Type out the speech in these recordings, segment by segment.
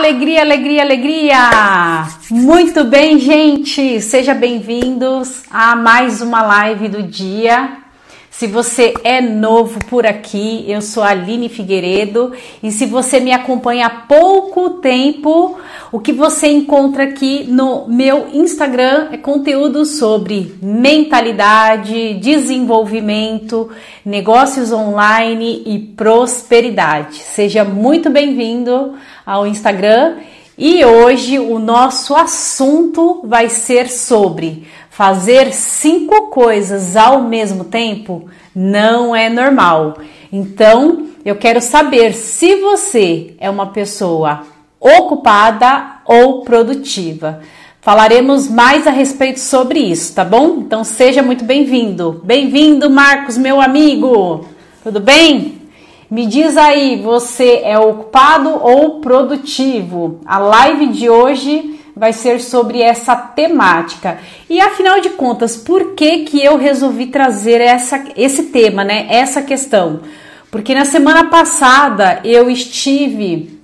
Alegria, alegria, alegria! Muito bem, gente! Sejam bem-vindos a mais uma live do dia. Se você é novo por aqui, eu sou a Aline Figueiredo e se você me acompanha há pouco tempo, o que você encontra aqui no meu Instagram é conteúdo sobre mentalidade, desenvolvimento, negócios online e prosperidade. Seja muito bem-vindo ao Instagram e hoje o nosso assunto vai ser sobre fazer 5 coisas ao mesmo tempo não é normal. Então, eu quero saber se você é uma pessoa ocupada ou produtiva. Falaremos mais a respeito sobre isso, tá bom? Então, seja muito bem-vindo. Bem-vindo, Marcos, meu amigo. Tudo bem? Me diz aí, você é ocupado ou produtivo? A live de hoje vai ser sobre essa temática. E afinal de contas, por que que eu resolvi trazer esse tema, né? Essa questão? Porque na semana passada eu estive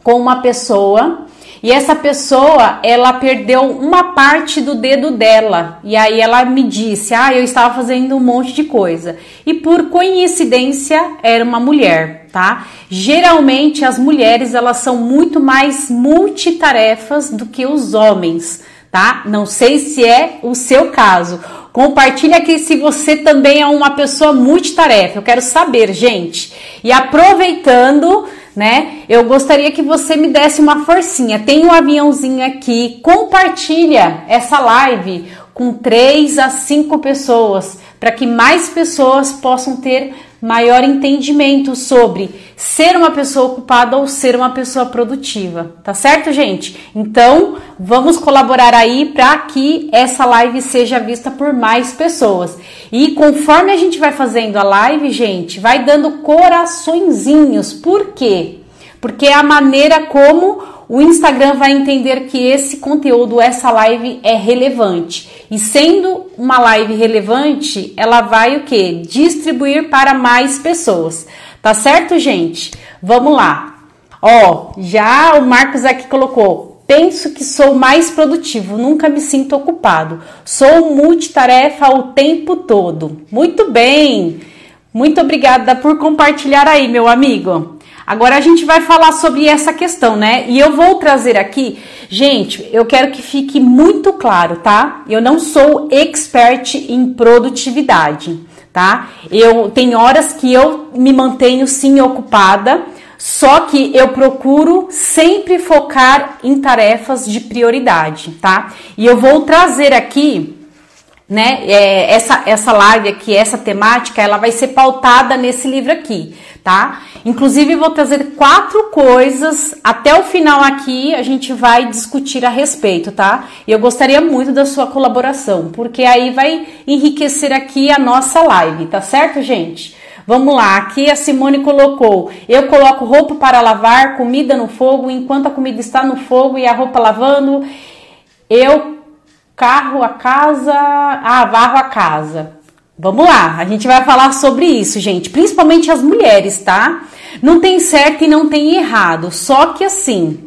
com uma pessoa e essa pessoa, ela perdeu uma parte do dedo dela. E aí ela me disse, eu estava fazendo um monte de coisa. E por coincidência, era uma mulher, tá? Geralmente as mulheres, elas são muito mais multitarefas do que os homens, tá? Não sei se é o seu caso. Compartilha aqui se você também é uma pessoa multitarefa. Eu quero saber, gente. E aproveitando, né? Eu gostaria que você me desse uma forcinha. Tem um aviãozinho aqui. Compartilha essa live com 3 a 5 pessoas para que mais pessoas possam ter maior entendimento sobre ser uma pessoa ocupada ou ser uma pessoa produtiva, tá certo, gente? Então, vamos colaborar aí para que essa live seja vista por mais pessoas. E conforme a gente vai fazendo a live, gente, vai dando coraçõezinhos. Por quê? Porque é a maneira como o Instagram vai entender que esse conteúdo, essa live é relevante. E sendo uma live relevante, ela vai o quê? Distribuir para mais pessoas. Tá certo, gente? Vamos lá. Já o Marcos aqui colocou. Penso que sou mais produtivo, nunca me sinto ocupado. Sou multitarefa o tempo todo. Muito bem. Muito obrigada por compartilhar aí, meu amigo. Agora a gente vai falar sobre essa questão, né? E eu vou trazer aqui, gente, eu quero que fique muito claro, tá? Eu não sou expert em produtividade, tá? Tem horas que eu me mantenho sim ocupada, só que eu procuro sempre focar em tarefas de prioridade, tá? E eu vou trazer aqui, né, essa live aqui, essa temática, ela vai ser pautada nesse livro aqui, tá? Inclusive, vou trazer 4 coisas, até o final aqui a gente vai discutir a respeito, tá? E eu gostaria muito da sua colaboração, porque aí vai enriquecer aqui a nossa live, tá certo, gente? Vamos lá, aqui a Simone colocou, eu coloco roupa para lavar, comida no fogo, enquanto a comida está no fogo e a roupa lavando, eu varro a casa. Vamos lá, a gente vai falar sobre isso, gente, principalmente as mulheres, tá? Não tem certo e não tem errado, só que assim,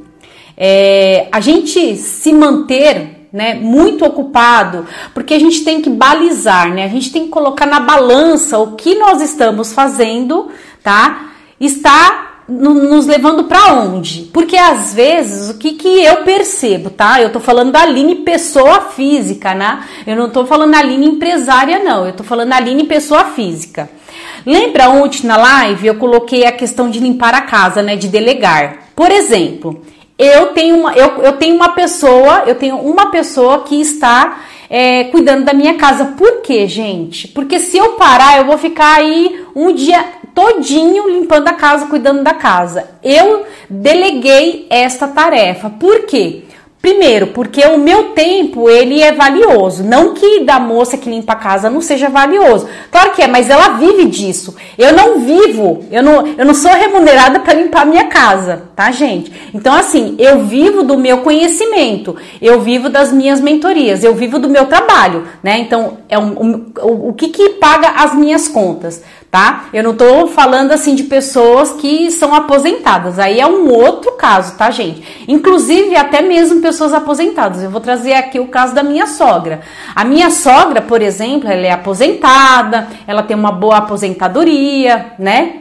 a gente se manter, né, muito ocupado, porque a gente tem que balizar, né? A gente tem que colocar na balança o que nós estamos fazendo, tá? Está nos levando para onde? Porque às vezes, o que eu percebo, tá? Eu tô falando da Aline pessoa física, né? Eu não tô falando da Aline empresária, não. Eu tô falando da Aline pessoa física. Lembra ontem na live eu coloquei a questão de limpar a casa, né? De delegar. Por exemplo, eu tenho uma pessoa que está cuidando da minha casa. Por quê, gente? Porque se eu parar, eu vou ficar aí um dia todinho limpando a casa, cuidando da casa. Eu deleguei esta tarefa. Por quê? Primeiro, porque o meu tempo, ele é valioso. Não que da moça que limpa a casa não seja valioso. Claro que é, mas ela vive disso. Eu não vivo, eu não sou remunerada para limpar a minha casa, tá, gente? Então, assim, eu vivo do meu conhecimento, eu vivo das minhas mentorias, eu vivo do meu trabalho, né? Então, o que paga as minhas contas, tá? tá? Eu não tô falando assim de pessoas que são aposentadas, aí é um outro caso, tá, gente? Inclusive até mesmo pessoas aposentadas. Eu vou trazer aqui o caso da minha sogra. A minha sogra, por exemplo, ela é aposentada, ela tem uma boa aposentadoria, né?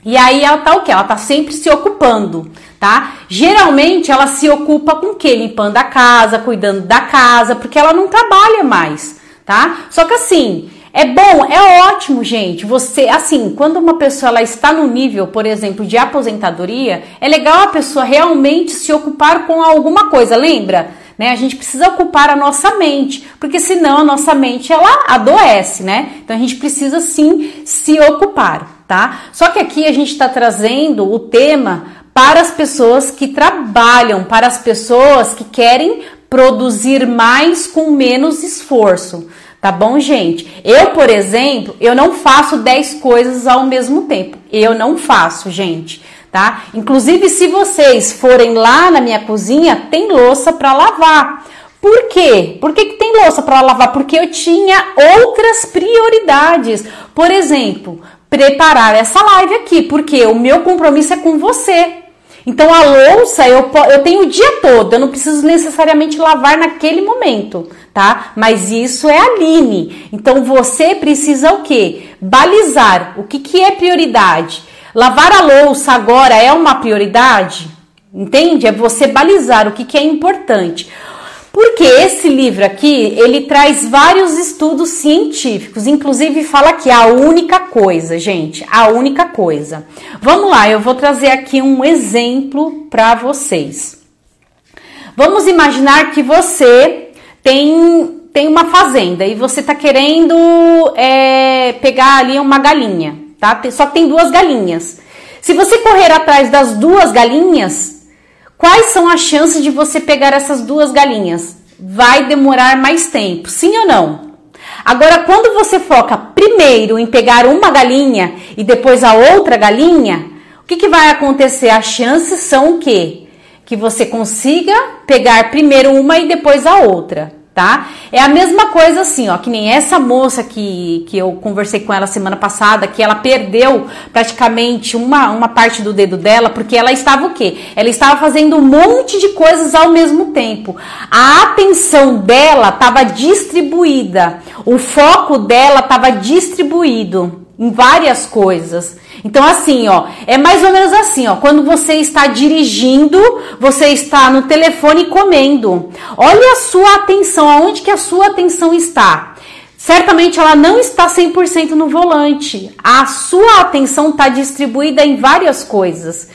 E aí ela tá o quê? Ela tá sempre se ocupando, tá? Geralmente ela se ocupa com o quê? Limpando a casa, cuidando da casa, porque ela não trabalha mais, tá? Só que assim, é bom, é ótimo, gente. Você, assim, quando uma pessoa ela está no nível, por exemplo, de aposentadoria, é legal a pessoa realmente se ocupar com alguma coisa, lembra? Né? A gente precisa ocupar a nossa mente, porque senão a nossa mente ela adoece, né? Então a gente precisa sim se ocupar, tá? Só que aqui a gente está trazendo o tema para as pessoas que trabalham, para as pessoas que querem produzir mais com menos esforço. Tá bom, gente? Eu, por exemplo, eu não faço 10 coisas ao mesmo tempo. Eu não faço, gente, tá? Inclusive, se vocês forem lá na minha cozinha, tem louça para lavar. Por quê? Por que tem louça para lavar? Porque eu tinha outras prioridades. Por exemplo, preparar essa live aqui, porque o meu compromisso é com você. Então, a louça eu tenho o dia todo, eu não preciso necessariamente lavar naquele momento, tá? Mas isso é a Aline. Então, você precisa o quê? Balizar o que é prioridade. Lavar a louça agora é uma prioridade? Entende? É você balizar o que é importante. Porque esse livro aqui, ele traz vários estudos científicos, inclusive fala que a única coisa, gente, a única coisa. Vamos lá, eu vou trazer aqui um exemplo para vocês. Vamos imaginar que você tem uma fazenda e você tá querendo pegar ali uma galinha, tá? Só tem 2 galinhas. Se você correr atrás das 2 galinhas, quais são as chances de você pegar essas 2 galinhas? Vai demorar mais tempo, sim ou não? Agora, quando você foca primeiro em pegar uma galinha e depois a outra galinha, o que vai acontecer? As chances são o quê? Que você consiga pegar primeiro uma e depois a outra, tá? É a mesma coisa assim, ó, que nem essa moça que eu conversei com ela semana passada, que ela perdeu praticamente uma parte do dedo dela, porque ela estava o quê? Ela estava fazendo um monte de coisas ao mesmo tempo. A atenção dela estava distribuída, o foco dela estava distribuído em várias coisas. Então assim, ó, é mais ou menos assim, ó, quando você está dirigindo, você está no telefone comendo. Olha a sua atenção, aonde que a sua atenção está? Certamente ela não está 100% no volante. A sua atenção está distribuída em várias coisas.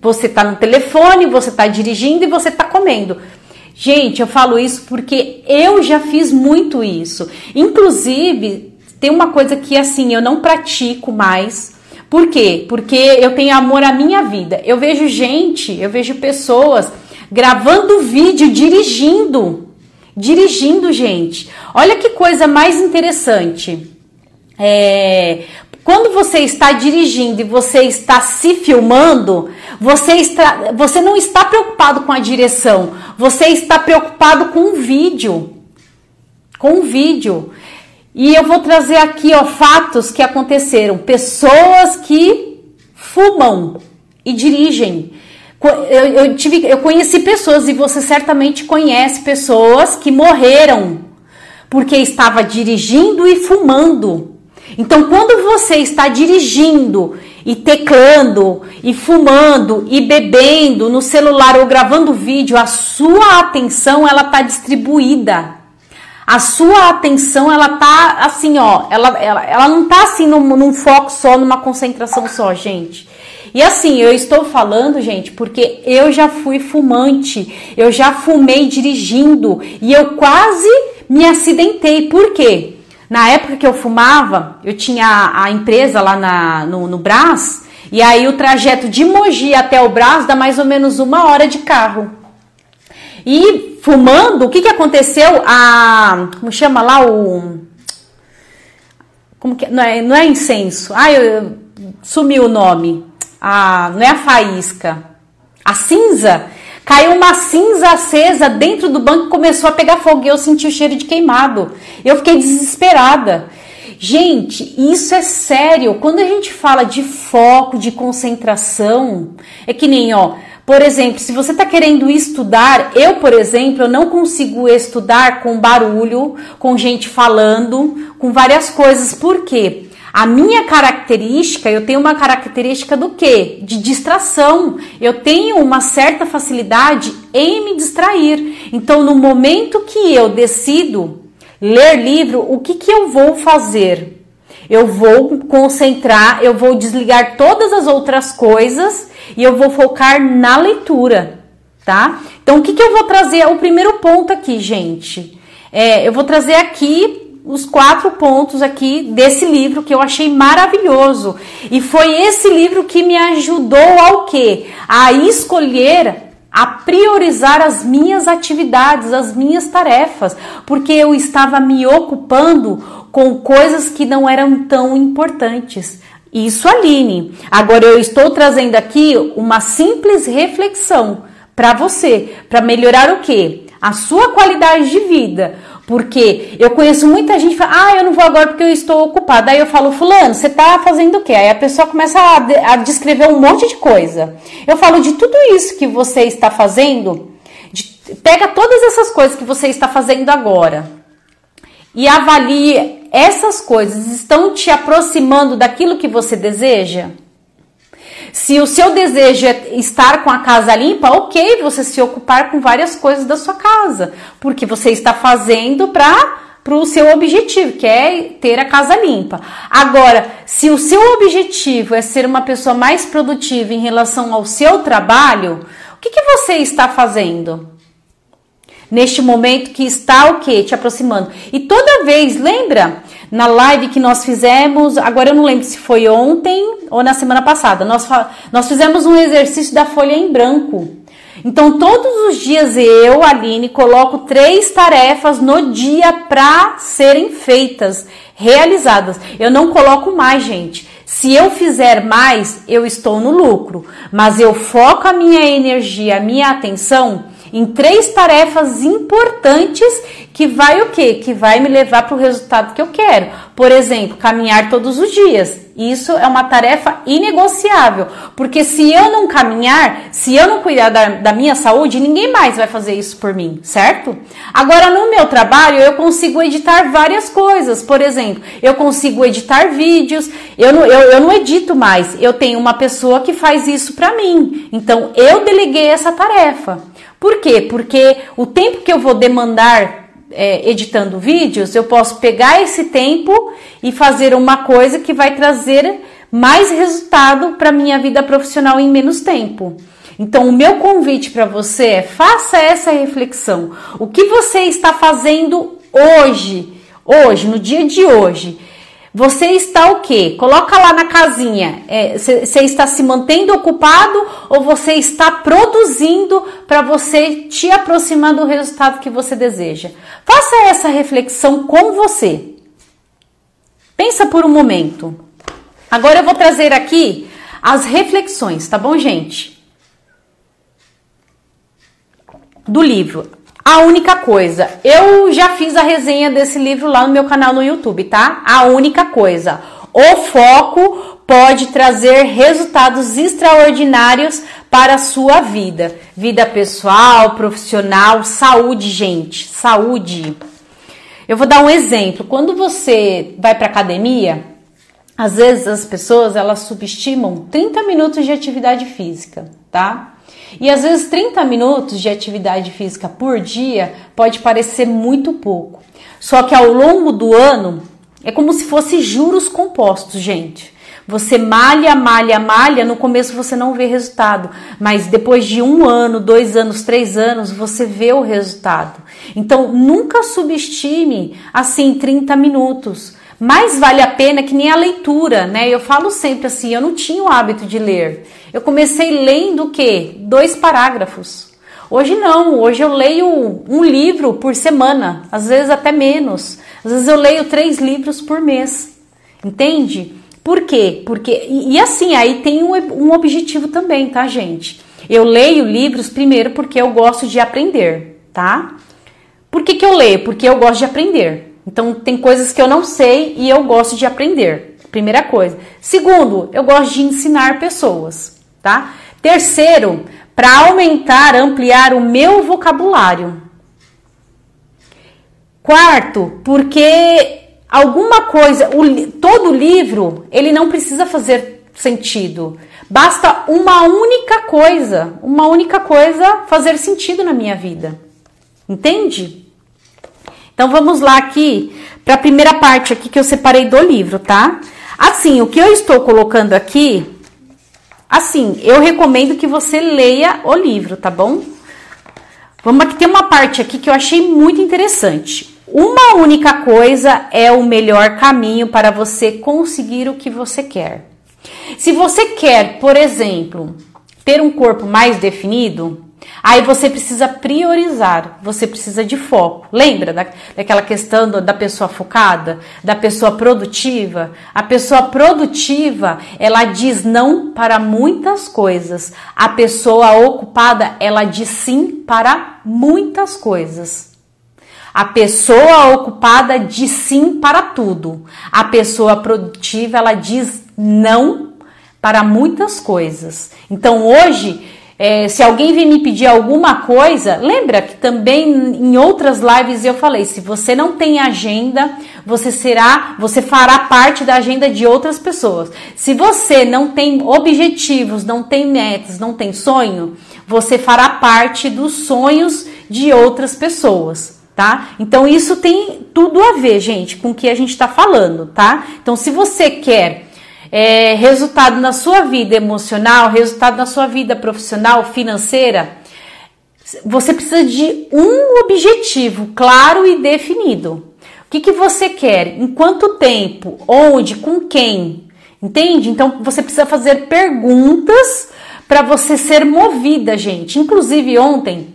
Você está no telefone, você está dirigindo e você está comendo. Gente, eu falo isso porque eu já fiz muito isso. Inclusive, tem uma coisa que assim, eu não pratico mais. Por quê? Porque eu tenho amor à minha vida. Eu vejo pessoas gravando vídeo dirigindo. Dirigindo, gente. Olha que coisa mais interessante. Quando você está dirigindo e você está se filmando, você não está preocupado com a direção. Você está preocupado com o vídeo. Com o vídeo. E eu vou trazer aqui, ó, fatos que aconteceram. Pessoas que fumam e dirigem. Eu conheci pessoas, e você certamente conhece pessoas que morreram porque estava dirigindo e fumando. Então, quando você está dirigindo e teclando e fumando e bebendo no celular ou gravando vídeo, a sua atenção ela está distribuída. A sua atenção, ela tá assim, ó, ela não tá assim num foco só, numa concentração só, gente. E assim, eu estou falando, gente, porque eu já fui fumante, eu já fumei dirigindo e eu quase me acidentei. Por quê? Na época que eu fumava, eu tinha a empresa lá no Brás, e aí o trajeto de Mogi até o Brás dá mais ou menos 1 hora de carro. E fumando, o que aconteceu? Como chama lá como que, não é incenso. Sumiu o nome. Não é a faísca. A cinza. Caiu uma cinza acesa dentro do banco e começou a pegar fogo. E eu senti o cheiro de queimado. Eu fiquei desesperada. Gente, isso é sério. Quando a gente fala de foco, de concentração, é que nem, ó, por exemplo, se você está querendo estudar, eu, por exemplo, eu não consigo estudar com barulho, com gente falando, com várias coisas. Por quê? A minha característica, eu tenho uma característica do quê? De distração. Eu tenho uma certa facilidade em me distrair. Então, no momento que eu decido ler livro, o que eu vou fazer? Eu vou concentrar, eu vou desligar todas as outras coisas e eu vou focar na leitura, tá? Então, o que eu vou trazer? O primeiro ponto aqui, gente. Eu vou trazer aqui os 4 pontos aqui desse livro que eu achei maravilhoso. E foi esse livro que me ajudou ao quê? A escolher, a priorizar as minhas atividades, as minhas tarefas, porque eu estava me ocupando com coisas que não eram tão importantes. Isso, Aline. Agora eu estou trazendo aqui uma simples reflexão para você, para melhorar o quê? A sua qualidade de vida. Porque eu conheço muita gente que fala, eu não vou agora porque eu estou ocupada. Aí eu falo, fulano, você tá fazendo o quê? Aí a pessoa começa a descrever um monte de coisa. Eu falo de tudo isso que você está fazendo, pega todas essas coisas que você está fazendo agora e avalie, essas coisas estão te aproximando daquilo que você deseja? Se o seu desejo é estar com a casa limpa, ok, você se ocupar com várias coisas da sua casa, porque você está fazendo para o seu objetivo, que é ter a casa limpa. Agora, se o seu objetivo é ser uma pessoa mais produtiva em relação ao seu trabalho, o que você está fazendo? Neste momento que está o quê? Te aproximando. E toda vez, lembra? Na live que nós fizemos, agora eu não lembro se foi ontem ou na semana passada, nós fizemos um exercício da folha em branco. Então, todos os dias eu, Aline, coloco 3 tarefas no dia para serem feitas, realizadas. Eu não coloco mais, gente. Se eu fizer mais, eu estou no lucro. Mas eu foco a minha energia, a minha atenção em 3 tarefas importantes que vai o quê? Que vai me levar para o resultado que eu quero. Por exemplo, caminhar todos os dias. Isso é uma tarefa inegociável, porque se eu não caminhar, se eu não cuidar da minha saúde, ninguém mais vai fazer isso por mim, certo? Agora, no meu trabalho, eu consigo editar várias coisas. Por exemplo, eu consigo editar vídeos, eu não edito mais, eu tenho uma pessoa que faz isso para mim. Então, eu deleguei essa tarefa. Por quê? Porque o tempo que eu vou demandar editando vídeos, eu posso pegar esse tempo e fazer uma coisa que vai trazer mais resultado para minha vida profissional em menos tempo. Então, o meu convite para você é: faça essa reflexão. O que você está fazendo hoje, no dia de hoje? Você está o quê? Coloca lá na casinha. Você está se mantendo ocupado ou você está produzindo para você te aproximar do resultado que você deseja? Faça essa reflexão com você. Pensa por um momento. Agora eu vou trazer aqui as reflexões, tá bom, gente? Do livro. A Única Coisa. Eu já fiz a resenha desse livro lá no meu canal no YouTube, tá? A Única Coisa. O foco pode trazer resultados extraordinários para a sua vida. Vida pessoal, profissional, saúde, gente. Saúde. Eu vou dar um exemplo. Quando você vai para academia, às vezes as pessoas, elas subestimam 30 minutos de atividade física, tá? E às vezes 30 minutos de atividade física por dia pode parecer muito pouco. Só que ao longo do ano é como se fosse juros compostos, gente. Você malha, malha, malha, no começo você não vê resultado, mas depois de 1 ano, 2 anos, 3 anos, você vê o resultado. Então nunca subestime assim 30 minutos. Mais vale a pena que nem a leitura, né? Eu falo sempre assim, eu não tinha o hábito de ler. Eu comecei lendo o quê? 2 parágrafos. Hoje não, hoje eu leio 1 livro por semana, às vezes até menos. Às vezes eu leio 3 livros por mês, entende? Por quê? Porque, e assim, aí tem um objetivo também, tá, gente? Eu leio livros primeiro porque eu gosto de aprender, tá? Por que eu leio? Porque eu gosto de aprender. Então tem coisas que eu não sei e eu gosto de aprender. Primeira coisa. Segundo, eu gosto de ensinar pessoas, tá? Terceiro, para aumentar, ampliar o meu vocabulário. Quarto, porque alguma coisa, todo livro, ele não precisa fazer sentido. Basta uma única coisa fazer sentido na minha vida. Entende? Então vamos lá aqui para a primeira parte aqui que eu separei do livro, tá? Assim, o que eu estou colocando aqui, assim, eu recomendo que você leia o livro, tá bom? Vamos aqui, tem uma parte aqui que eu achei muito interessante. Uma única coisa é o melhor caminho para você conseguir o que você quer. Se você quer, por exemplo, ter um corpo mais definido, aí você precisa priorizar, você precisa de foco. Lembra daquela questão da pessoa focada, da pessoa produtiva? A pessoa produtiva, ela diz não para muitas coisas. A pessoa ocupada, ela diz sim para muitas coisas. A pessoa ocupada diz sim para tudo. A pessoa produtiva, ela diz não para muitas coisas. Então hoje, se alguém vem me pedir alguma coisa, lembra que também em outras lives eu falei, se você não tem agenda, você fará parte da agenda de outras pessoas. Se você não tem objetivos, não tem metas, não tem sonho, você fará parte dos sonhos de outras pessoas. Tá? Então isso tem tudo a ver, gente, com o que a gente está falando, tá? Então se você quer resultado na sua vida emocional, resultado na sua vida profissional, financeira, você precisa de um objetivo claro e definido. O que você quer? Em quanto tempo? Onde? Com quem? Entende? Então você precisa fazer perguntas para você ser movida, gente. Inclusive ontem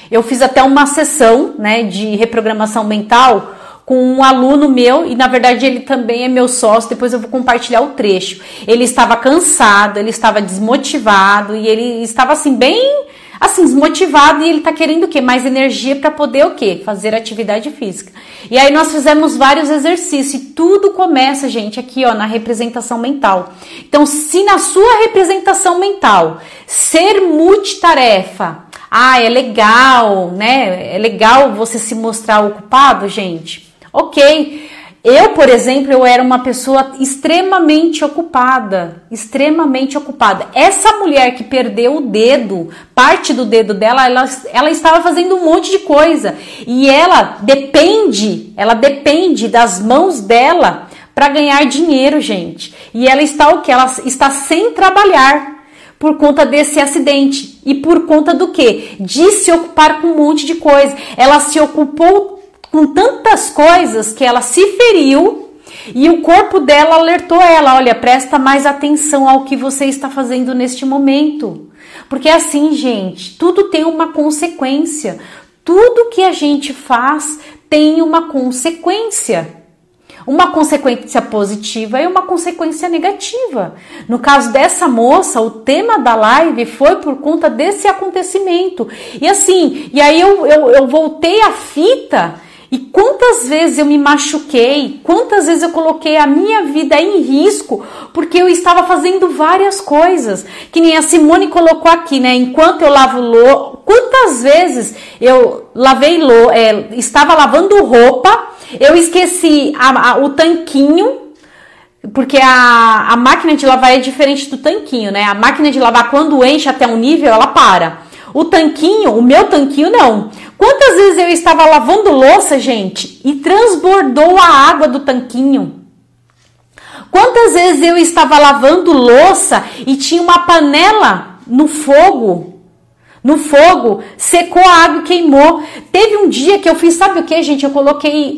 eu fiz até uma sessão, né, de reprogramação mental com um aluno meu e na verdade ele também é meu sócio, depois eu vou compartilhar o trecho. Ele estava cansado, ele estava desmotivado e ele estava assim bem assim desmotivado e ele tá querendo o quê? Mais energia para poder o quê? Fazer atividade física. E aí nós fizemos vários exercícios e tudo começa, gente, aqui ó, na representação mental. Então se na sua representação mental ser multitarefa, é legal, né? É legal você se mostrar ocupado, gente. Ok. Eu, por exemplo, eu era uma pessoa extremamente ocupada. Extremamente ocupada. Essa mulher que perdeu o dedo, parte do dedo dela, ela estava fazendo um monte de coisa. E ela depende das mãos dela para ganhar dinheiro, gente. E ela está o quê? Ela está sem trabalhar. Por conta desse acidente. E por conta do quê? De se ocupar com um monte de coisa. Ela se ocupou com tantas coisas que ela se feriu e o corpo dela alertou ela. Olha, presta mais atenção ao que você está fazendo neste momento. Porque assim, gente, tudo tem uma consequência. Tudo que a gente faz tem uma consequência. Uma consequência positiva e uma consequência negativa. No caso dessa moça, o tema da live foi por conta desse acontecimento. E assim, e aí eu voltei a fita e quantas vezes eu me machuquei, quantas vezes eu coloquei a minha vida em risco, porque eu estava fazendo várias coisas. Que nem a Simone colocou aqui, né? Enquanto eu lavo louça, quantas vezes eu estava lavando roupa, eu esqueci o tanquinho, porque a máquina de lavar é diferente do tanquinho, né? A máquina de lavar, quando enche até um nível, ela para. O tanquinho, o meu tanquinho, não. Quantas vezes eu estava lavando louça, gente, e transbordou a água do tanquinho? Quantas vezes eu estava lavando louça e tinha uma panela no fogo, secou a água e queimou. Teve um dia que eu fiz, sabe o que, gente? Eu coloquei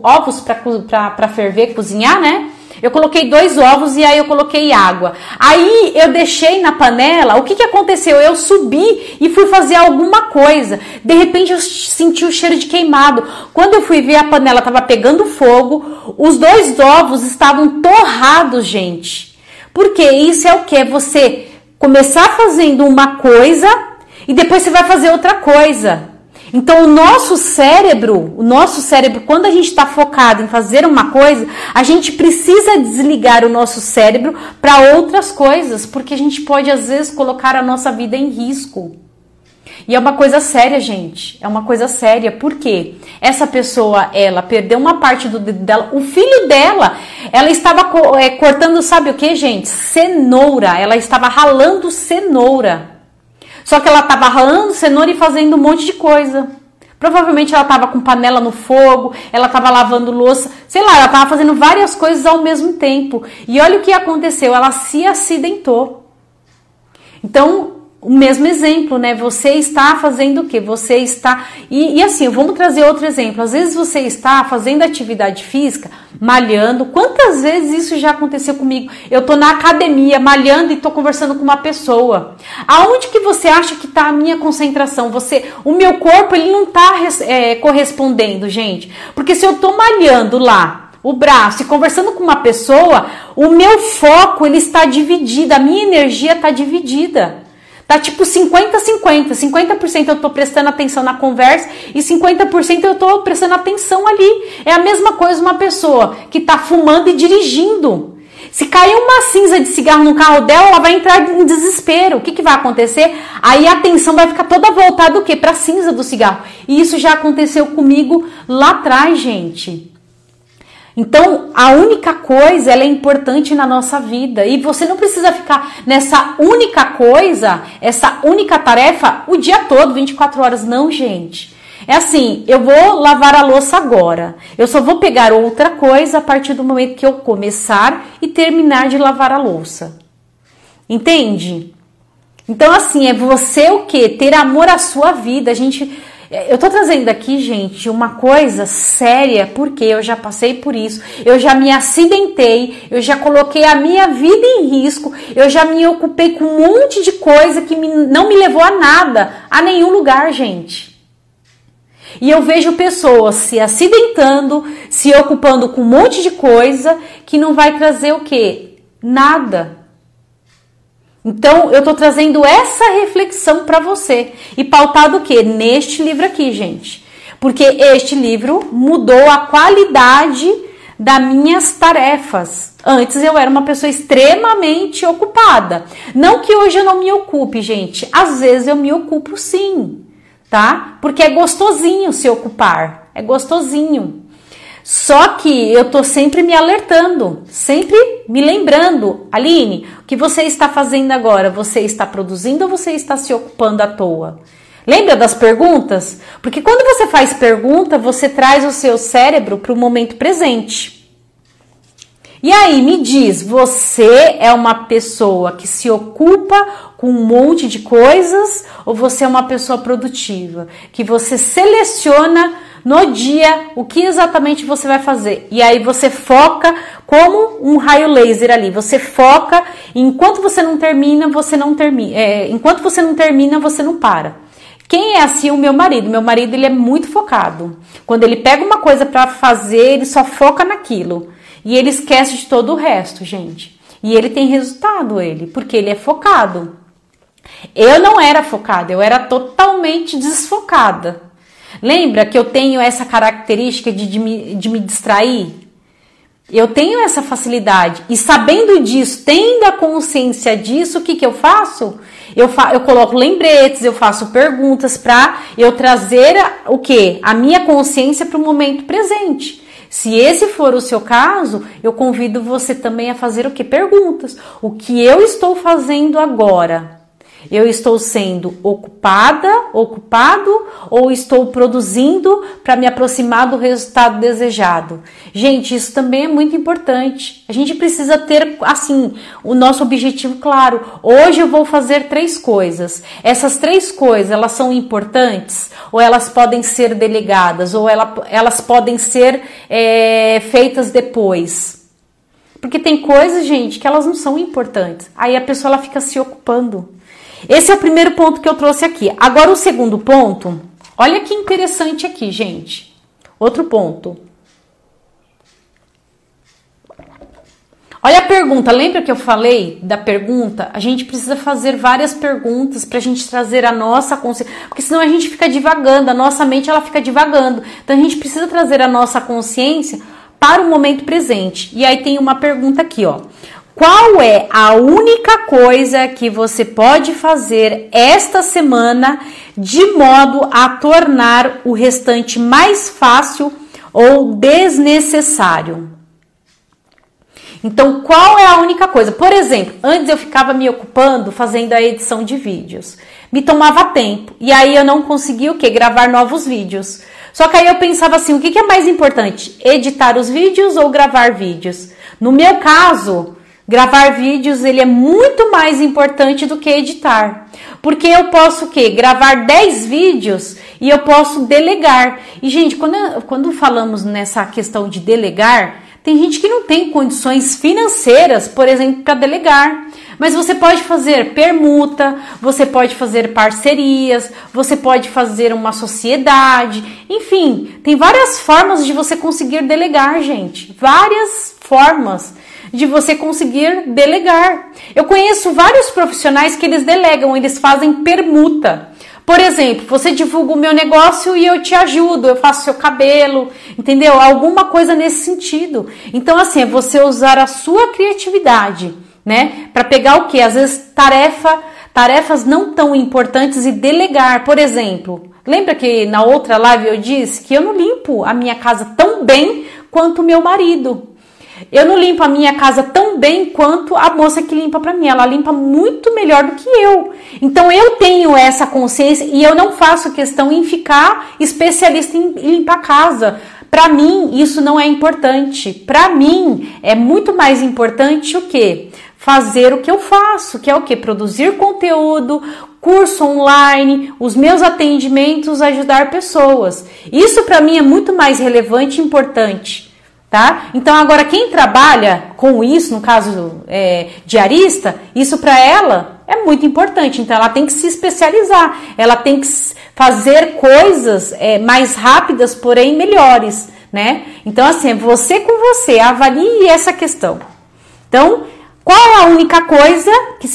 ovos para ferver, cozinhar, né? Eu coloquei 2 ovos e aí eu coloquei água. Aí eu deixei na panela, o que aconteceu? Eu subi e fui fazer alguma coisa. De repente eu senti o cheiro de queimado. Quando eu fui ver, a panela estava pegando fogo, os 2 ovos estavam torrados, gente. Porque isso é o que? Você começar fazendo uma coisa e depois você vai fazer outra coisa. Então, o nosso cérebro, quando a gente está focado em fazer uma coisa, a gente precisa desligar o nosso cérebro para outras coisas, porque a gente pode, às vezes, colocar a nossa vida em risco. E é uma coisa séria, gente. É uma coisa séria. Por quê? Essa pessoa, ela perdeu uma parte do dedo dela. O filho dela, ela estava cortando, sabe o que, gente? Cenoura. Ela estava ralando cenoura. Só que ela estava ralando cenoura e fazendo um monte de coisa. Provavelmente ela estava com panela no fogo, ela estava lavando louça, sei lá, ela estava fazendo várias coisas ao mesmo tempo. E olha o que aconteceu, ela se acidentou. Então, o mesmo exemplo, né? Você está fazendo o quê? Você está... E assim, vamos trazer outro exemplo. Às vezes você está fazendo atividade física, malhando. Quantas vezes isso já aconteceu comigo? Eu tô na academia, malhando e tô conversando com uma pessoa. Aonde que você acha que tá a minha concentração? O meu corpo, ele não tá correspondendo, gente. Porque se eu tô malhando lá, o braço e conversando com uma pessoa, o meu foco, ele está dividido. A minha energia está dividida. Tá tipo 50-50, 50% eu tô prestando atenção na conversa e 50% eu tô prestando atenção ali. É a mesma coisa uma pessoa que tá fumando e dirigindo. Se cair uma cinza de cigarro no carro dela, ela vai entrar em desespero. O que que vai acontecer? Aí a atenção vai ficar toda voltada o quê? Pra cinza do cigarro. E isso já aconteceu comigo lá atrás, gente. Então, a única coisa, ela é importante na nossa vida. E você não precisa ficar nessa única coisa, essa única tarefa, o dia todo, 24 horas. Não, gente. É assim, eu vou lavar a louça agora. Eu só vou pegar outra coisa a partir do momento que eu começar e terminar de lavar a louça. Entende? Então, assim, é você o quê? Ter amor à sua vida. Eu tô trazendo aqui, gente, uma coisa séria, porque eu já passei por isso, eu já me acidentei, eu já coloquei a minha vida em risco, eu já me ocupei com um monte de coisa que não me levou a nada, a nenhum lugar, gente. E eu vejo pessoas se acidentando, se ocupando com um monte de coisa que não vai trazer o quê? Nada. Então, eu tô trazendo essa reflexão para você. E pautado o quê? Neste livro aqui, gente. Porque este livro mudou a qualidade das minhas tarefas. Antes eu era uma pessoa extremamente ocupada. Não que hoje eu não me ocupe, gente. Às vezes eu me ocupo sim, tá? Porque é gostosinho se ocupar. É gostosinho. Só que eu tô sempre me alertando, sempre me lembrando, Aline, o que você está fazendo agora? Você está produzindo ou você está se ocupando à toa? Lembra das perguntas? Porque quando você faz pergunta, você traz o seu cérebro para o momento presente. E aí, me diz, você é uma pessoa que se ocupa com um monte de coisas ou você é uma pessoa produtiva? Que você seleciona no dia o que exatamente você vai fazer. E aí você foca como um raio laser ali. Você foca, enquanto você não termina, você não termina. Enquanto você não termina, você não para. Quem é assim? O meu marido. Meu marido, ele é muito focado. Quando ele pega uma coisa para fazer, ele só foca naquilo. E ele esquece de todo o resto, gente. E ele tem resultado, porque ele é focado. Eu não era focada, eu era totalmente desfocada. Lembra que eu tenho essa característica de me distrair? Eu tenho essa facilidade. E sabendo disso, tendo a consciência disso, o que eu faço? Eu coloco lembretes, eu faço perguntas para eu trazer o quê? A minha consciência para o momento presente. Se esse for o seu caso, eu convido você também a fazer o quê? Perguntas. O que eu estou fazendo agora? Eu estou sendo ocupado, ou estou produzindo para me aproximar do resultado desejado? Gente, isso também é muito importante. A gente precisa ter, assim, o nosso objetivo claro. Hoje eu vou fazer 3 coisas. Essas 3 coisas, elas são importantes? Ou elas podem ser delegadas? Ou elas podem ser feitas depois? Porque tem coisas, gente, que elas não são importantes. Aí a pessoa ela fica se ocupando. Esse é o primeiro ponto que eu trouxe aqui. Agora o segundo ponto, olha que interessante aqui, gente. Outro ponto. Olha a pergunta, lembra que eu falei da pergunta? A gente precisa fazer várias perguntas para a gente trazer a nossa consciência, porque senão a gente fica divagando, a nossa mente ela fica divagando. Então a gente precisa trazer a nossa consciência para o momento presente. E aí tem uma pergunta aqui, ó. Qual é a única coisa que você pode fazer esta semana de modo a tornar o restante mais fácil ou desnecessário? Então, qual é a única coisa? Por exemplo, antes eu ficava me ocupando fazendo a edição de vídeos. Me tomava tempo. E aí eu não conseguia o quê? Gravar novos vídeos. Só que aí eu pensava assim, o que é mais importante? Editar os vídeos ou gravar vídeos? No meu caso, gravar vídeos ele é muito mais importante do que editar. Porque eu posso o quê? Gravar 10 vídeos e eu posso delegar. E, gente, quando falamos nessa questão de delegar, tem gente que não tem condições financeiras, por exemplo, para delegar. Mas você pode fazer permuta, você pode fazer parcerias, você pode fazer uma sociedade. Enfim, tem várias formas de você conseguir delegar, gente. Várias formas de você conseguir delegar. Eu conheço vários profissionais que eles delegam, eles fazem permuta. Por exemplo, você divulga o meu negócio e eu te ajudo, eu faço seu cabelo, entendeu? Alguma coisa nesse sentido. Então, assim, é você usar a sua criatividade, né? Para pegar o quê? Às vezes tarefas não tão importantes e delegar. Por exemplo, lembra que na outra live eu disse que eu não limpo a minha casa tão bem quanto o meu marido. Eu não limpo a minha casa tão bem quanto a moça que limpa para mim. Ela limpa muito melhor do que eu. Então eu tenho essa consciência e eu não faço questão em ficar especialista em limpar a casa. Para mim isso não é importante. Para mim é muito mais importante o quê? Fazer o que eu faço, que é o quê? Produzir conteúdo, curso online, os meus atendimentos, ajudar pessoas. Isso para mim é muito mais relevante e importante. Tá? Então agora quem trabalha com isso, no caso diarista, isso para ela é muito importante, então ela tem que se especializar, ela tem que fazer coisas mais rápidas, porém melhores, né? Então assim, é você com você, avalie essa questão. Então, qual é a única coisa que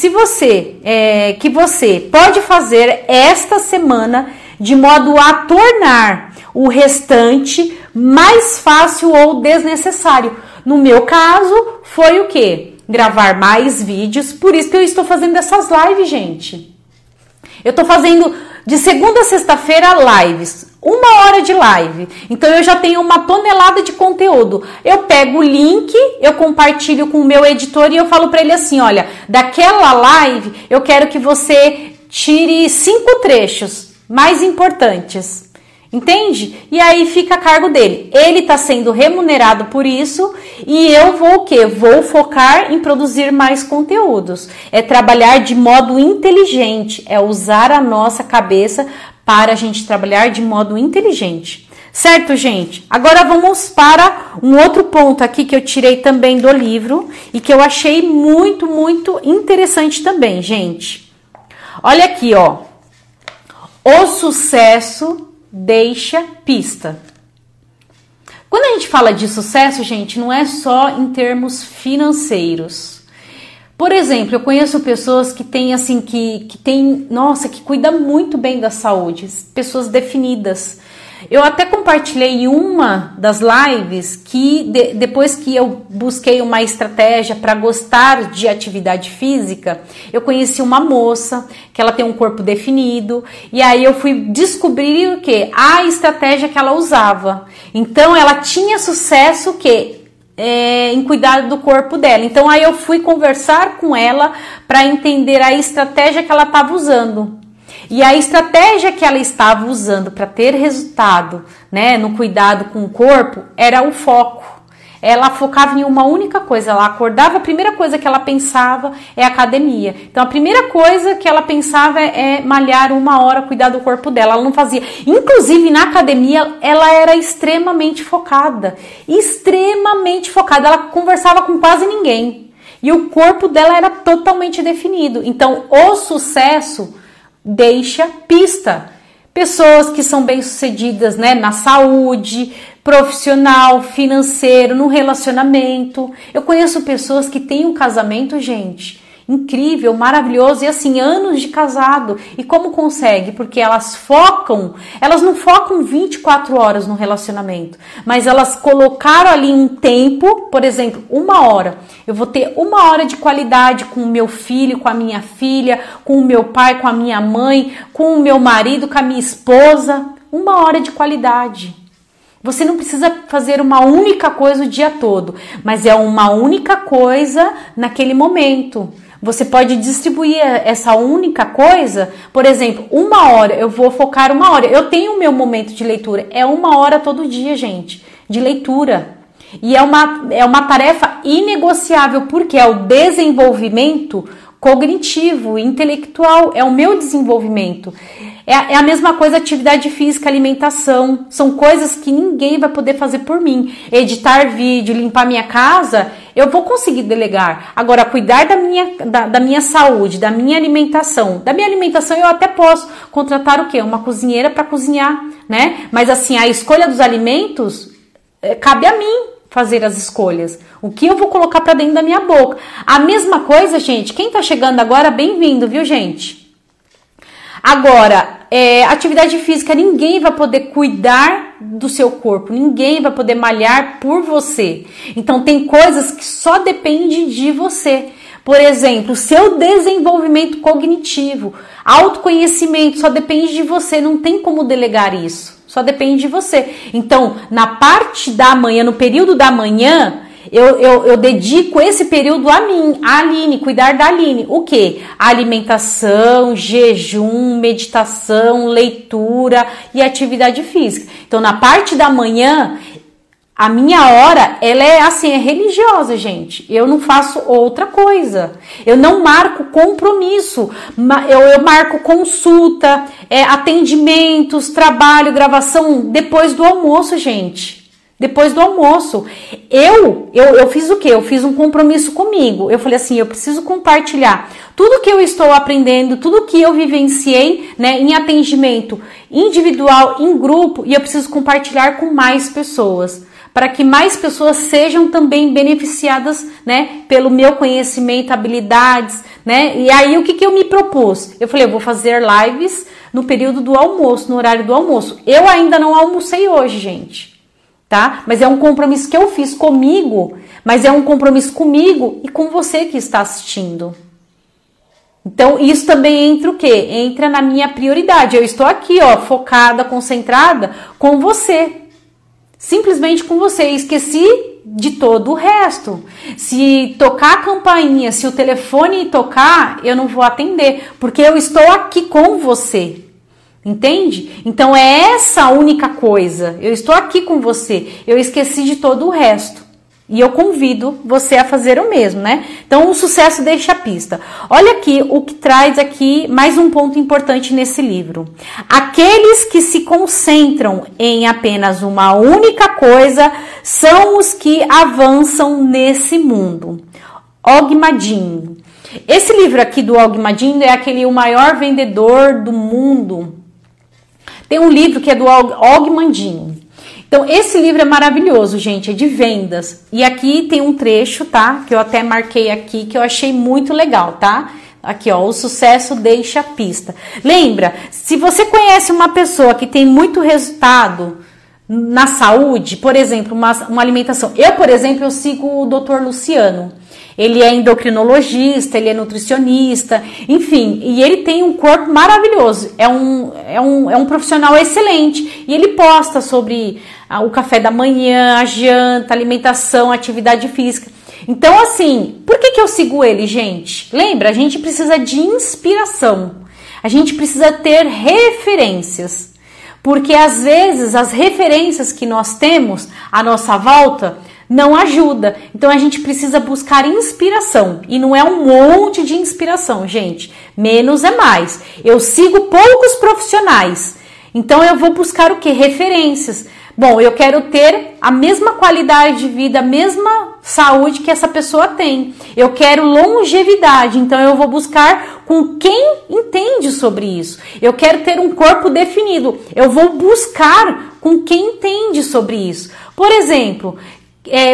que você pode fazer esta semana de modo a tornar o restante mais fácil ou desnecessário? No meu caso, foi o quê? Gravar mais vídeos, por isso que eu estou fazendo essas lives, gente. Eu estou fazendo de segunda a sexta-feira lives, 1 hora de live. Então eu já tenho 1 tonelada de conteúdo. Eu pego o link, eu compartilho com o meu editor e eu falo para ele assim, olha, daquela live eu quero que você tire 5 trechos mais importantes. Entende? E aí fica a cargo dele. Ele está sendo remunerado por isso e eu vou o quê? Vou focar em produzir mais conteúdos. É trabalhar de modo inteligente, é usar a nossa cabeça para a gente trabalhar de modo inteligente. Certo, gente? Agora vamos para um outro ponto aqui que eu tirei também do livro e que eu achei muito, muito interessante também, gente. Olha aqui, ó. O sucesso deixa pista. Quando a gente fala de sucesso, gente, não é só em termos financeiros. Por exemplo, eu conheço pessoas que têm assim, que cuidam muito bem da saúde, pessoas definidas. Eu até compartilhei em uma das lives que depois que eu busquei uma estratégia para gostar de atividade física, eu conheci uma moça que ela tem um corpo definido e aí eu fui descobrir o que? A estratégia que ela usava. Então ela tinha sucesso em cuidar do corpo dela. Então aí eu fui conversar com ela para entender a estratégia que ela estava usando. E a estratégia que ela estava usando para ter resultado, né, no cuidado com o corpo, era o foco. Ela focava em uma única coisa, ela acordava, a primeira coisa que ela pensava é academia. Então a primeira coisa que ela pensava é malhar 1 hora, cuidar do corpo dela. Ela não fazia. Inclusive na academia ela era extremamente focada. Ela conversava com quase ninguém. E o corpo dela era totalmente definido. Então o sucesso deixa pista. Pessoas que são bem-sucedidas, né, na saúde, profissional, financeiro, no relacionamento. Eu conheço pessoas que têm um casamento, gente, incrível, maravilhoso, e assim, anos de casado. E como consegue? Porque elas não focam 24 horas no relacionamento, mas elas colocaram ali um tempo, por exemplo, 1 hora. Eu vou ter 1 hora de qualidade com o meu filho, com a minha filha, com o meu pai, com a minha mãe, com o meu marido, com a minha esposa. 1 hora de qualidade. Você não precisa fazer uma única coisa o dia todo, mas é uma única coisa naquele momento. Você pode distribuir essa única coisa, por exemplo, 1 hora, eu vou focar 1 hora. Eu tenho o meu momento de leitura, é 1 hora todo dia, gente, de leitura. E é uma tarefa inegociável, porque é o desenvolvimento cognitivo, intelectual, é o meu desenvolvimento. É a mesma coisa, atividade física, alimentação, são coisas que ninguém vai poder fazer por mim. Editar vídeo, limpar minha casa, eu vou conseguir delegar. Agora, cuidar da minha saúde, da minha alimentação eu até posso contratar o quê? Uma cozinheira para cozinhar, né? Mas assim, a escolha dos alimentos, cabe a mim fazer as escolhas. O que eu vou colocar para dentro da minha boca. A mesma coisa, gente, quem tá chegando agora, bem-vindo, viu, gente? Agora, atividade física, ninguém vai poder cuidar do seu corpo, ninguém vai poder malhar por você. Então, tem coisas que só dependem de você. Por exemplo, seu desenvolvimento cognitivo, autoconhecimento, só depende de você, não tem como delegar isso. Só depende de você. Então, na parte da manhã, no período da manhã, eu dedico esse período a mim, a Aline, cuidar da Aline. O quê? Alimentação, jejum, meditação, leitura e atividade física. Então, na parte da manhã, a minha hora, ela é assim, é religiosa, gente. Eu não faço outra coisa. Eu não marco compromisso. Eu marco consulta, atendimentos, trabalho, gravação depois do almoço, gente. Depois do almoço. Eu fiz o quê? Eu fiz um compromisso comigo. Eu falei assim, eu preciso compartilhar tudo que eu estou aprendendo, tudo que eu vivenciei, né, em atendimento individual, em grupo, e eu preciso compartilhar com mais pessoas, para que mais pessoas sejam também beneficiadas, né, pelo meu conhecimento, habilidades, né? E aí o que eu me propus? Eu falei, eu vou fazer lives no período do almoço, no horário do almoço. Eu ainda não almocei hoje, gente. Tá? Mas é um compromisso que eu fiz comigo, mas é um compromisso comigo e com você que está assistindo. Então, isso também entra o quê? Entra na minha prioridade. Eu estou aqui, ó, focada, concentrada com você. Simplesmente com você. Esqueci de todo o resto. Se tocar a campainha, se o telefone tocar, eu não vou atender, porque eu estou aqui com você. Entende? Então é essa única coisa. Eu estou aqui com você. Eu esqueci de todo o resto. E eu convido você a fazer o mesmo, né? Então o sucesso deixa a pista. Olha aqui o que traz aqui mais um ponto importante nesse livro. Aqueles que se concentram em apenas uma única coisa são os que avançam nesse mundo. Og Mandino. Esse livro aqui do Og Mandino é o maior vendedor do mundo. Tem um livro que é do Og Mandino. Então, esse livro é maravilhoso, gente, é de vendas. E aqui tem um trecho, tá? Que eu até marquei aqui, que eu achei muito legal, tá? Aqui, ó, o sucesso deixa a pista. Lembra, se você conhece uma pessoa que tem muito resultado na saúde, por exemplo, uma alimentação. Eu, por exemplo, eu sigo o Dr. Luciano. Ele é endocrinologista, ele é nutricionista, enfim, e ele tem um corpo maravilhoso, é um profissional excelente, e ele posta sobre o café da manhã, a janta, alimentação, atividade física. Então, assim, por que eu sigo ele, gente? Lembra, a gente precisa de inspiração, a gente precisa ter referências, porque às vezes as referências que nós temos à nossa volta não ajuda. Então a gente precisa buscar inspiração. E não é um monte de inspiração, gente. Menos é mais. Eu sigo poucos profissionais. Então eu vou buscar o quê? Referências. Bom, eu quero ter a mesma qualidade de vida, a mesma saúde que essa pessoa tem. Eu quero longevidade, então eu vou buscar com quem entende sobre isso. Eu quero ter um corpo definido. Eu vou buscar com quem entende sobre isso. Por exemplo,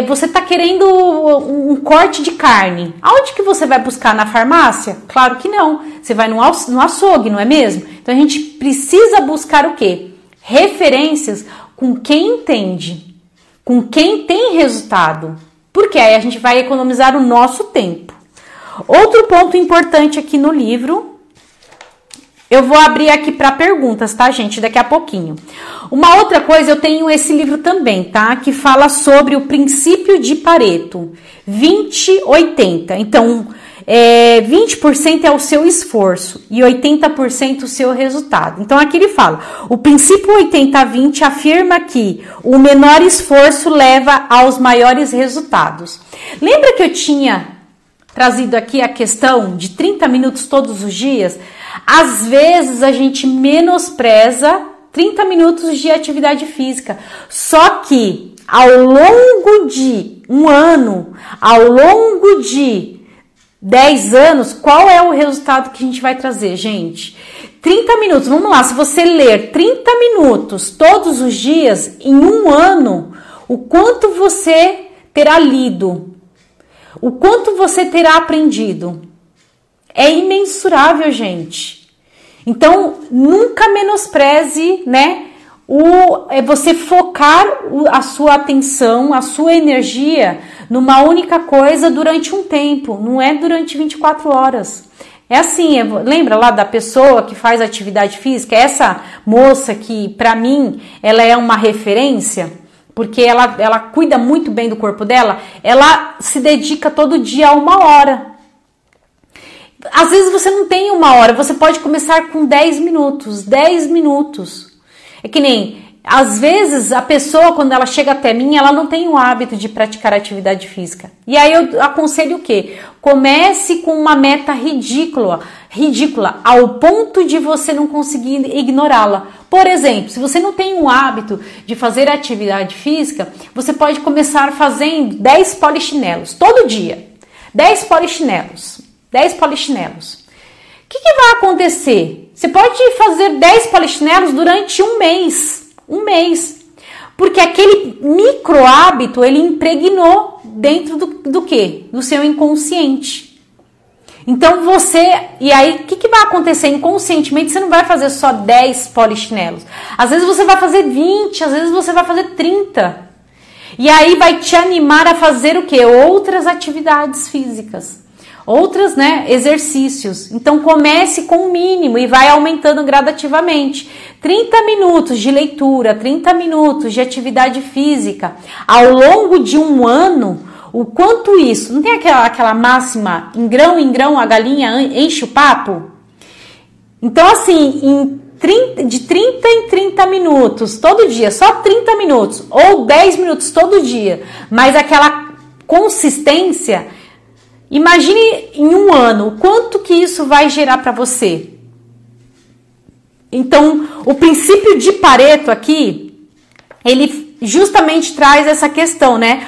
você está querendo um corte de carne. Aonde que você vai buscar? Na farmácia? Claro que não. Você vai no açougue, não é mesmo? Então a gente precisa buscar o quê? Referências com quem entende, com quem tem resultado. Porque aí a gente vai economizar o nosso tempo. Outro ponto importante aqui no livro, eu vou abrir aqui para perguntas, tá, gente? Daqui a pouquinho. Uma outra coisa, eu tenho esse livro também, tá? Que fala sobre o princípio de Pareto, 20-80. Então, 20% é o seu esforço e 80% o seu resultado. Então, aqui ele fala, o princípio 80-20 afirma que o menor esforço leva aos maiores resultados. Lembra que eu tinha trazido aqui a questão de 30 minutos todos os dias? Às vezes a gente menospreza 30 minutos de atividade física. Só que ao longo de um ano, ao longo de 10 anos, qual é o resultado que a gente vai trazer, gente? 30 minutos, vamos lá, se você ler 30 minutos todos os dias, em um ano, o quanto você terá lido? O quanto você terá aprendido? É imensurável, gente. Então, nunca menospreze, né? Você focar a sua atenção, a sua energia numa única coisa durante um tempo, não é durante 24 horas. É assim, lembra lá da pessoa que faz atividade física? Essa moça que, para mim, ela é uma referência, porque ela cuida muito bem do corpo dela, ela se dedica todo dia a 1 hora. Às vezes você não tem 1 hora, você pode começar com 10 minutos, 10 minutos. É que nem, às vezes a pessoa quando ela chega até mim, ela não tem o hábito de praticar atividade física. E aí eu aconselho o quê? Comece com uma meta ridícula, ao ponto de você não conseguir ignorá-la. Por exemplo, se você não tem o hábito de fazer atividade física, você pode começar fazendo 10 polichinelos, todo dia. 10 polichinelos. 10 polichinelos. O que vai acontecer? Você pode fazer 10 polichinelos durante um mês. Um mês. Porque aquele micro hábito, ele impregnou dentro do quê? Do seu inconsciente. Então e aí, o que vai acontecer? Inconscientemente, você não vai fazer só 10 polichinelos. Às vezes você vai fazer 20, às vezes você vai fazer 30. E aí vai te animar a fazer o quê? Outras atividades físicas. Outras, né, exercícios. Então comece com o mínimo e vai aumentando gradativamente. 30 minutos de leitura, 30 minutos de atividade física ao longo de um ano. O quanto isso? Não tem aquela máxima, em grão a galinha enche o papo? Então assim, de 30 em 30 minutos todo dia, só 30 minutos ou 10 minutos todo dia, mas aquela consistência. Imagine em um ano o quanto que isso vai gerar para você. Então, o princípio de Pareto aqui, ele justamente traz essa questão, né?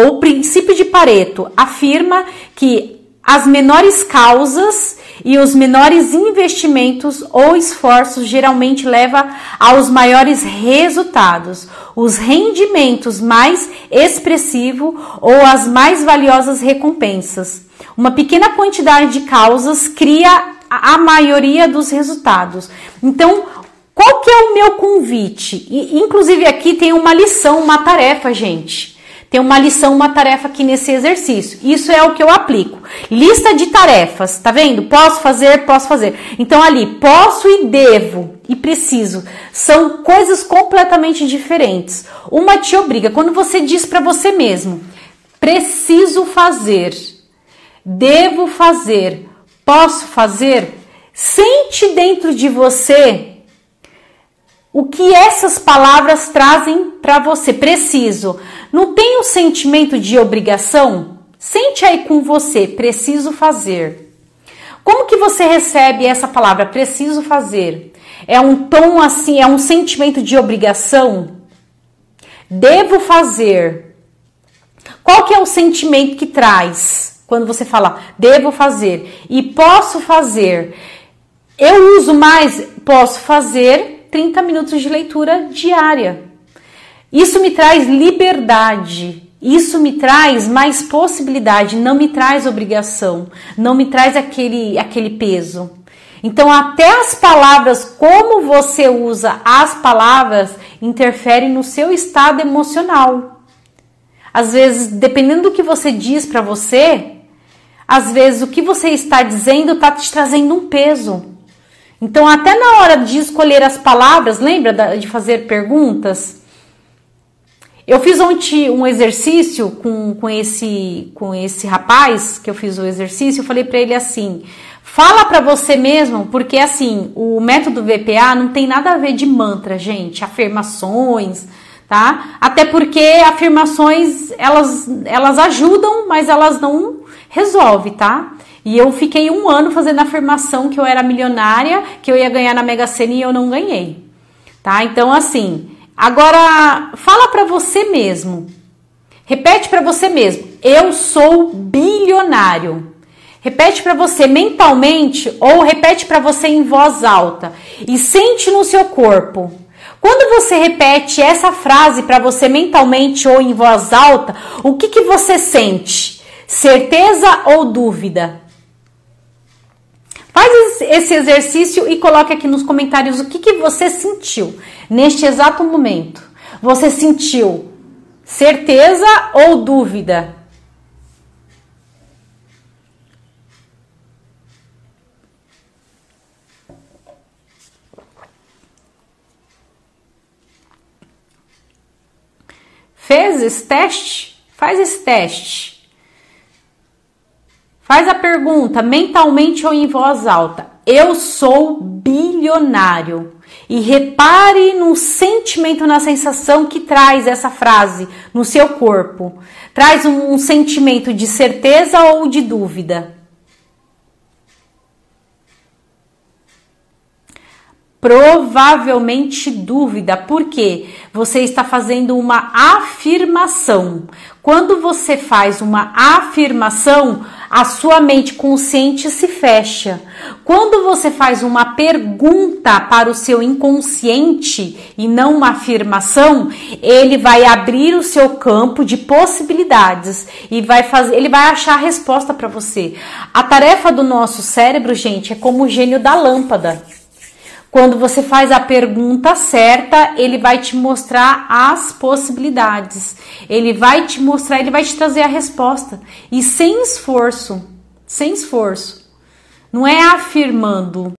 O princípio de Pareto afirma que as menores causas e os menores investimentos ou esforços geralmente levam aos maiores resultados, os rendimentos mais expressivos ou as mais valiosas recompensas. Uma pequena quantidade de causas cria a maioria dos resultados. Então, qual que é o meu convite? Inclusive aqui tem uma lição, uma tarefa, gente. Tem uma lição, uma tarefa aqui nesse exercício. Isso é o que eu aplico. Lista de tarefas, tá vendo? Posso fazer, posso fazer. Então ali, posso e devo e preciso. São coisas completamente diferentes. Uma te obriga. Quando você diz para você mesmo, preciso fazer, devo fazer, posso fazer, sente dentro de você o que essas palavras trazem para você. Preciso. Não tem um sentimento de obrigação? Sente aí com você, preciso fazer. Como que você recebe essa palavra, preciso fazer? É um tom assim, é um sentimento de obrigação? Devo fazer. Qual que é o sentimento que traz quando você fala devo fazer e posso fazer? Eu uso mais posso fazer 30 minutos de leitura diária. Isso me traz liberdade, isso me traz mais possibilidade, não me traz obrigação, não me traz aquele peso. Então, até as palavras, como você usa as palavras, interferem no seu estado emocional. Às vezes, dependendo do que você diz para você, às vezes o que você está dizendo está te trazendo um peso. Então, até na hora de escolher as palavras, lembra de fazer perguntas? Eu fiz ontem um exercício com esse rapaz, que eu fiz o exercício, eu falei para ele assim, fala para você mesmo, porque assim, o método VPA não tem nada a ver de mantra, gente, afirmações, tá? Até porque afirmações, elas ajudam, mas elas não resolvem, tá? E eu fiquei 1 ano fazendo afirmação que eu era milionária, que eu ia ganhar na Mega Sena e eu não ganhei, tá? Então assim, agora fala para você mesmo, repete para você mesmo, eu sou bilionário. Repete para você mentalmente ou repete para você em voz alta e sente no seu corpo. Quando você repete essa frase para você mentalmente ou em voz alta, o que você sente? Certeza ou dúvida? Faz esse exercício e coloque aqui nos comentários o que você sentiu neste exato momento. Você sentiu certeza ou dúvida? Fez esse teste? Faz esse teste. Faz a pergunta mentalmente ou em voz alta. Eu sou bilionário. E repare no sentimento, na sensação que traz essa frase no seu corpo. Traz um sentimento de certeza ou de dúvida? Provavelmente dúvida, porque você está fazendo uma afirmação. Quando você faz uma afirmação, a sua mente consciente se fecha. Quando você faz uma pergunta para o seu inconsciente e não uma afirmação, ele vai abrir o seu campo de possibilidades e ele vai achar a resposta para você. A tarefa do nosso cérebro, gente, é como o gênio da lâmpada. Quando você faz a pergunta certa, ele vai te mostrar as possibilidades. Ele vai te mostrar, ele vai te trazer a resposta. E sem esforço, sem esforço. Não é afirmando.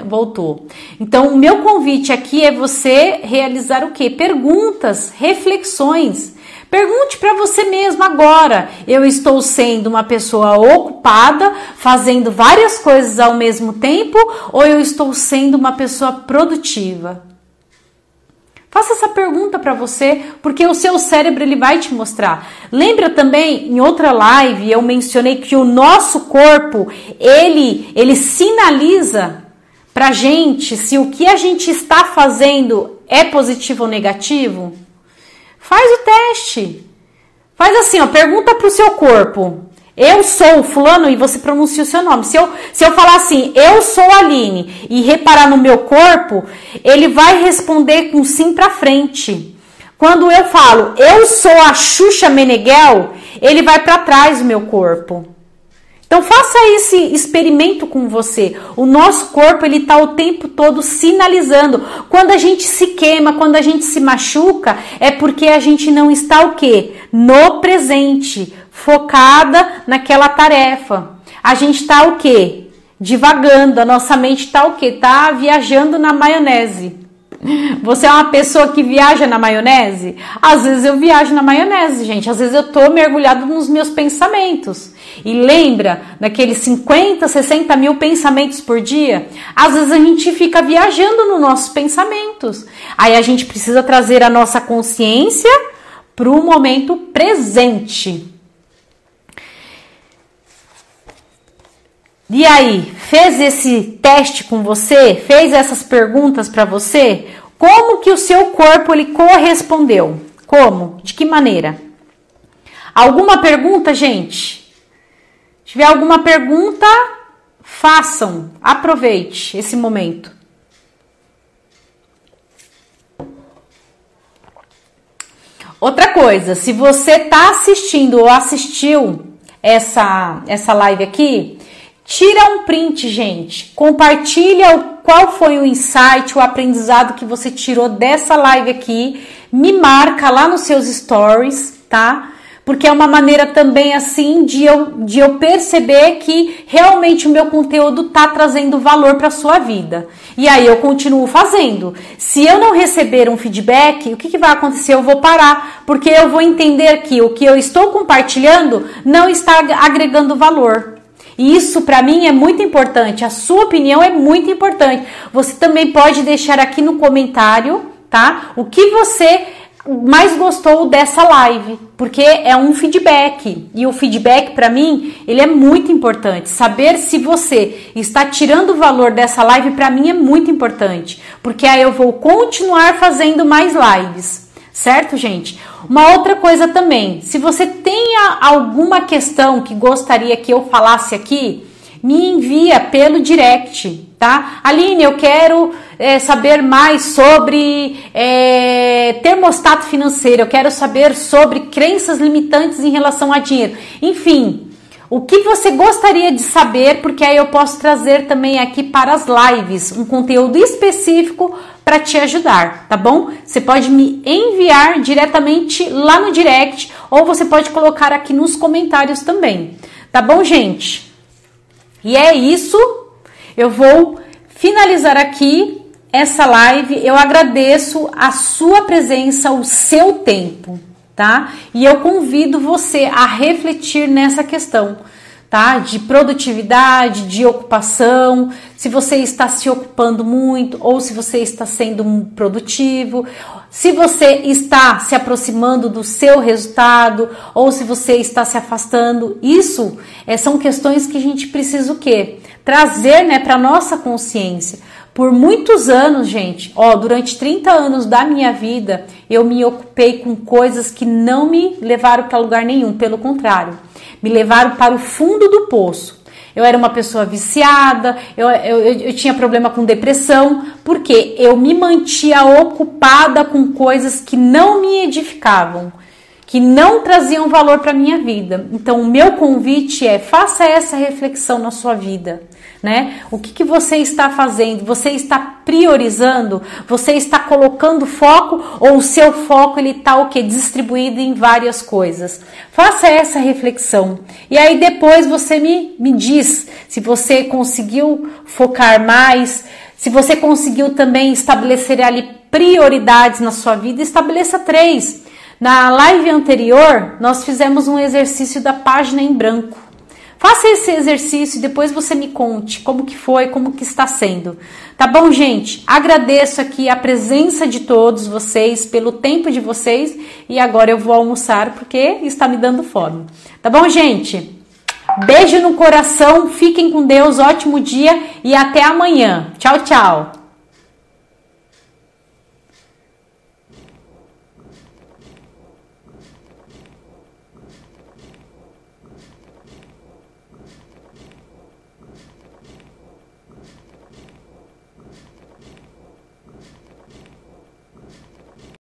Voltou. Então, o meu convite aqui é você realizar o quê? Perguntas, reflexões. Pergunte para você mesmo agora, eu estou sendo uma pessoa ocupada, fazendo várias coisas ao mesmo tempo, ou eu estou sendo uma pessoa produtiva? Faça essa pergunta para você, porque o seu cérebro ele vai te mostrar. Lembra também, em outra live, eu mencionei que o nosso corpo, ele sinaliza pra gente se o que a gente está fazendo é positivo ou negativo? Faz o teste. Faz assim, ó, pergunta pro seu corpo. Eu sou fulano e você pronuncia o seu nome. Se eu falar assim, eu sou a Aline e reparar no meu corpo, ele vai responder com sim pra frente. Quando eu falo, eu sou a Xuxa Meneghel, ele vai pra trás do meu corpo. Então faça esse experimento com você. O nosso corpo ele está o tempo todo sinalizando. Quando a gente se queima, quando a gente se machuca, é porque a gente não está o quê? No presente, focada naquela tarefa. A gente está o quê? Divagando. A nossa mente está o quê? Está viajando na maionese. Você é uma pessoa que viaja na maionese? Às vezes eu viajo na maionese, gente. Às vezes eu tô mergulhado nos meus pensamentos. E lembra daqueles 50, 60 mil pensamentos por dia? Às vezes a gente fica viajando nos nossos pensamentos. Aí a gente precisa trazer a nossa consciência para o momento presente. E aí, fez esse teste com você? Fez essas perguntas para você? Como que o seu corpo ele correspondeu? Como? De que maneira? Alguma pergunta, gente? Se tiver alguma pergunta, façam. Aproveite esse momento. Outra coisa, se você tá assistindo ou assistiu essa live aqui, tira um print, gente. Compartilha qual foi o insight, o aprendizado que você tirou dessa live aqui. Me marca lá nos seus stories, tá? Porque é uma maneira também assim de eu perceber que realmente o meu conteúdo tá trazendo valor para sua vida. E aí eu continuo fazendo. Se eu não receber um feedback, o que vai acontecer? Eu vou parar, porque eu vou entender que o que eu estou compartilhando não está agregando valor. E isso para mim é muito importante. A sua opinião é muito importante. Você também pode deixar aqui no comentário, tá? O que você mais gostou dessa live, porque é um feedback, e o feedback para mim, ele é muito importante. Saber se você está tirando o valor dessa live para mim é muito importante, porque aí eu vou continuar fazendo mais lives, certo, gente? Uma outra coisa também, se você tem alguma questão que gostaria que eu falasse aqui, me envia pelo direct, tá? Aline, eu quero saber mais sobre termostato financeiro, eu quero saber sobre crenças limitantes em relação a dinheiro. Enfim, o que você gostaria de saber, porque aí eu posso trazer também aqui para as lives um conteúdo específico para te ajudar, tá bom? Você pode me enviar diretamente lá no direct ou você pode colocar aqui nos comentários também, tá bom, gente? E é isso, eu vou finalizar aqui essa live. Eu agradeço a sua presença, o seu tempo, tá? E eu convido você a refletir nessa questão, tá? De produtividade, de ocupação, se você está se ocupando muito ou se você está sendo produtivo, se você está se aproximando do seu resultado ou se você está se afastando. Isso são questões que a gente precisa o quê? Trazer, né, para nossa consciência. Por muitos anos, gente, durante 30 anos da minha vida, eu me ocupei com coisas que não me levaram para lugar nenhum, pelo contrário, me levaram para o fundo do poço. Eu era uma pessoa viciada, eu tinha problema com depressão, porque eu me mantia ocupada com coisas que não me edificavam, que não traziam valor para minha vida. Então, o meu convite faça essa reflexão na sua vida, né? O que você está fazendo? Você está priorizando? Você está colocando foco ou o seu foco ele está o quê? Distribuído em várias coisas. Faça essa reflexão e aí depois você me diz se você conseguiu focar mais, se você conseguiu também estabelecer ali prioridades na sua vida. Estabeleça 3. Na live anterior, nós fizemos um exercício da página em branco. Faça esse exercício e depois você me conte como que foi, como que está sendo. Tá bom, gente? Agradeço aqui a presença de todos vocês, pelo tempo de vocês. E agora eu vou almoçar porque está me dando fome. Tá bom, gente? Beijo no coração, fiquem com Deus, ótimo dia e até amanhã. Tchau, tchau!